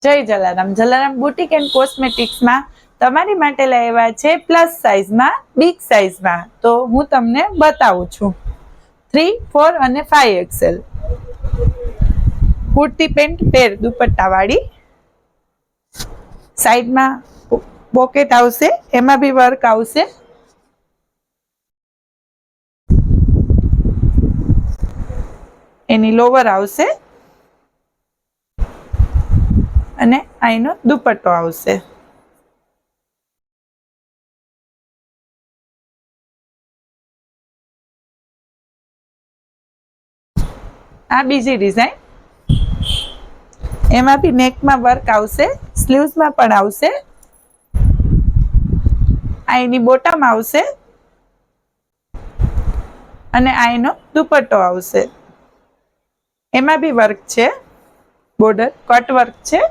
જય Jalaram. Jalaram boutique and કોસ્મેટિક્સમાં તમારી માટે લાવ્યા છે પ્લસ સાઇઝમાં, બિગ સાઇઝમાં. તો હું તમને બતાવું છું 3, 4 અને 5 XL કુર્તી પેન્ટ પેર દુપટ્ટાવાળી. સાઈડમાં પોકેટ આવશે, એમાં બી વર્ક આવશે. એની લોવર આવશે અને અહીંનો દુપટ્ટો આવશે. આ બીજી ડિઝાઇન, એમાં બી નેકમાં વર્ક આવશે, સ્લીવ્સમાં પણ આવશે. આ એની બોટમ આવશે અને આ એનો દુપટ્ટો આવશે. એમાં બી વર્ક છે, બોર્ડર કટ વર્ક છે.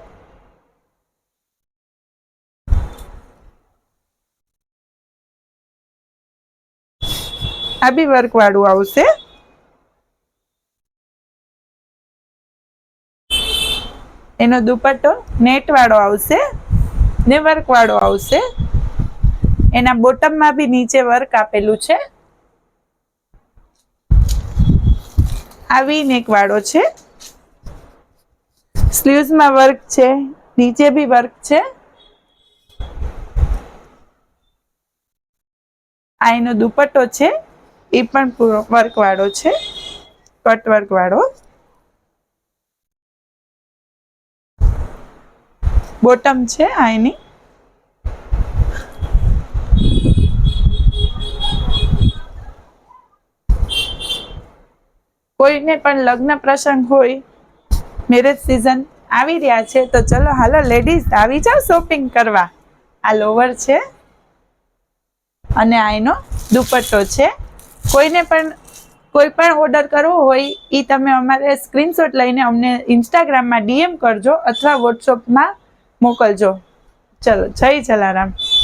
આ બી વર્ક વાળું આવશે. એનો દુપટ્ટો નેટ વાળો આવશે ને વર્ક વાળો આવશે. એના બોટમમાં બી નીચે વર્ક આપેલું છે. આ વી નેક વાળો છે, સ્લીવ્સમાં વર્ક છે, નીચે બી વર્ક છે. આ એનો દુપટ્ટો છે, એ પણ પૂરો વર્ક વાળો છે, કટ વર્ક વાળો. બોટમ છે આ એની. કોઈને પણ લગ્ન પ્રસંગ હોય, મેરેજ સિઝન આવી રહ્યા છે, તો ચલો હાલો લેડીઝ આવી જાઓ શોપિંગ કરવા. આ લોવર છે અને આ એનો દુપટ્ટો છે. કોઈને પણ કોઈ પણ ઓર્ડર કરવો હોય એ તમે અમારે સ્ક્રીનશોટ લઈને અમને ઇન્સ્ટાગ્રામમાં DM કરજો અથવા વોટ્સઅપમાં મોકલજો. ચલો, જય જલારામ.